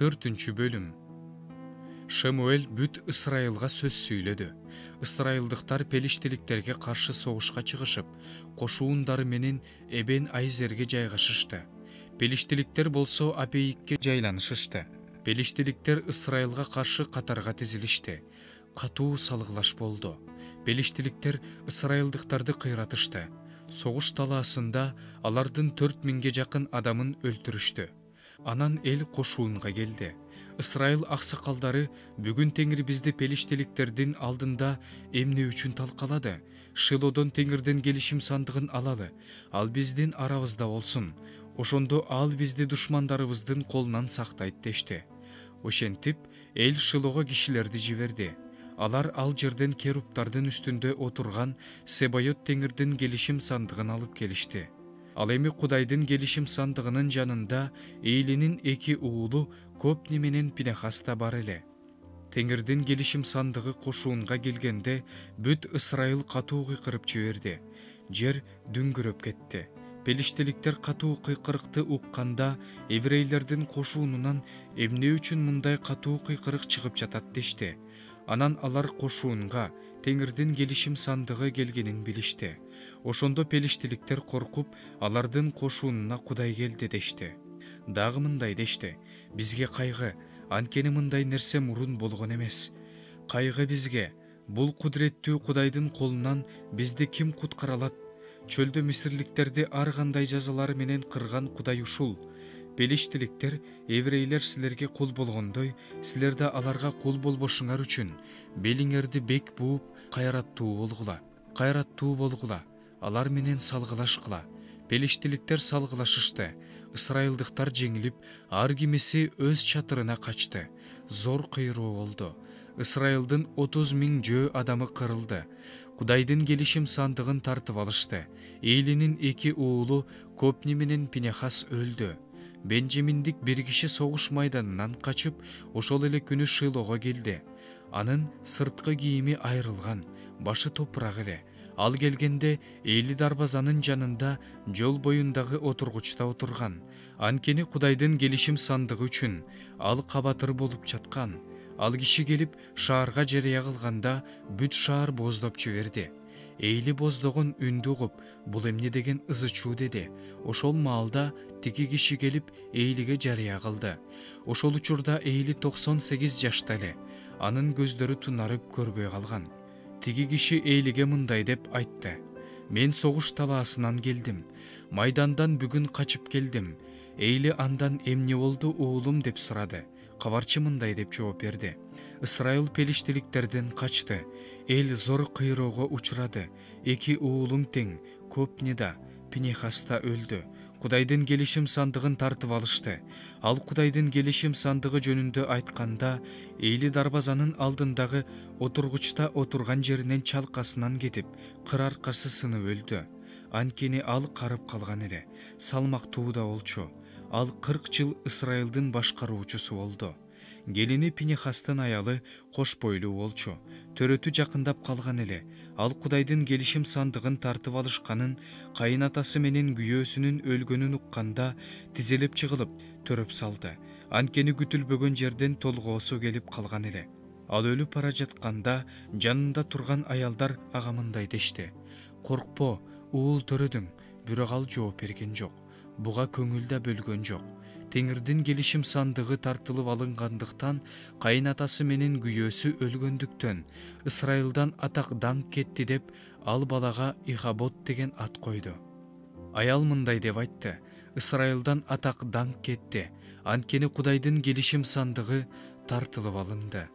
4 бөлүм. Шамуэль бүт Ысрайылга сөз сүйлөдү. Ысрайылдыктар пелиштиликтерге каршы согушка чыгышып, кошуундары менен Эбен Айзерге жайгашышты. Пелиштиликтер болсо Апейикке жайланышышты. Пелиштиликтер Ысрайылга каршы катарга тизилишти. Катуу салгылаш болду. Пелиштиликтер ысрайылдыктарды кыйратышты. Согуш талаасында алардын 4000 жакын адамын өлтүрүштү. Анан эл кошуунга келди. Ысрайыл аксакалдары бүгүн Теңир бизди пелиштиликтердин алдында эмне үчүн талкалады? Шилодон Теңирден келишим сандыгын алалы. Ал биздин арабызда болсун. Ошондо ал бизди душмандарыбыздын колунан сактайт дешти. Ошентип, эл Шилого кишилерди жиберди. Алар ал жерден керуптардын үстүндө отурган Себайот Теңирдин келишим сандыгын алып келишти. Ал эми Кудайдын келишим сандыгынын жанында Эйлинин 2 уулу Копни менен Пинехас да бар эле. Теңирдин келишим сандыгы кошуунга келгенде бүт Ысрайыл катуу кыйкырып жиберди. Жер дүңгүрөп кетти. Пелиштиликтер катуу кыйкырыкты укканда еврейлердин кошуунунан эмне үчүн мындай катуу кыйкырык чыгып жатат дешти. Анан алар кошуунга Теңирдин келишим сандыгы келгенин билишти. Ошондо пелиштиликтер коркуп, алардын кошуунуна Кудай келди дешти. Дагы мындай дешти: бизге кайгы, анткени мындай нерсе мурун болгон эмес. Кайгы бизге, бул кудуреттүү Кудайдын колунан бизди ким куткара алат? Чөлдө мисирликтерди ар кандай жазалар менен кырган Кудай ушул. Пелиштиликтер еврейлер силерге кул болгондой, силер да аларга кул болбошуңар үчүн белиңерди бек бууп, кайраттуу болгула, алар менен салгылашкыла. Пелиштиликтер салгылашышты. Ысрайылдыктар жеңилип, ар кимиси өз чатырына качты. Зор кыйроо болду. Ысрайылдын 30 000 жөө адамы кырылды. Кудайдын келишим сандыгын тартып алышты. Эйлинин 2 уулу Копни менен Пинехас өлдү. Бенжаминдик бир киши согуш майданынан качып, ошол эле күнү Шилого келди. Анын сырткы кийими айрылган, башы топурак эле. Ал келгенде Эли дарбазанын жанында жол боюндагы отургучта отурган. Анткени Кудайдын келишим сандыгы үчүн ал кабатыр болуп жаткан. Ал киши келип шаарга жарыя кылганда бүт шаар боздоп жиберди. Эйли боздогон үндү угуп, бул эмне деген ызы чуу деди. Ошол маалда тиги киши келип Эйлиге жарыя кылды. Ошол учурда Эйли 98 жашта эле. Анын көздөрү тунарып көрбөй калган. Тиги киши Эйлиге мындай деп айтты: мен согуш талаасынан келдим. Майдандан бүгүн качып келдим. Эйли андан эмне болду уулум деп сурады. Кабарчы мындай деп жооп берди: Ысрайыл пелиштиликтерден качты. Эл зор кыйроого учурады. 2 уулуң тең, Копни да, Пинехас да өлдү. Кудайдын келишим сандыгын тартып алышты. Ал Кудайдын келишим сандыгы жөнүндө айтканда, Эйли дарбазанын алдындагы отургучта отурган жеринен чалкасынан кетип, кыр аркасы сынып өлдү. Анткени ал карып калган эле. Салмактуу да болчу. Ал 40 жыл Ысрайылдын башкаруучусу болду. Келини Пинехастын аялы кош бойлуу болчу. Төрөтү жакындап калган эле. Ал Кудайдын келишим сандыгын тартып алышканын, кайынатасы менен күйөөсүнүн өлгөнүн укканда тизелеп чыгылып, төрөп салды. Анткени күтүлбөгөн жерден толгоосу келип калган эле. Ал өлүп бара жатканда жанында турган аялдар ага мындай дешти: коркпо, уул төрөдүң. Бирок ал жооп берген жок. Буга көңүл да бөлгөн жок. Теңирдин келишим сандыгы тартылып алынгандыктан, кайынатасы менен күйөөсү өлгөндүктөн Ысрайылдан атак даңк кетти деп, ал балага Ихабот деген ат койду. Аял мындай деп айтты: Ысрайылдан атак даңк кетти, анткени Кудайдын келишим сандыгы тартылып алынды.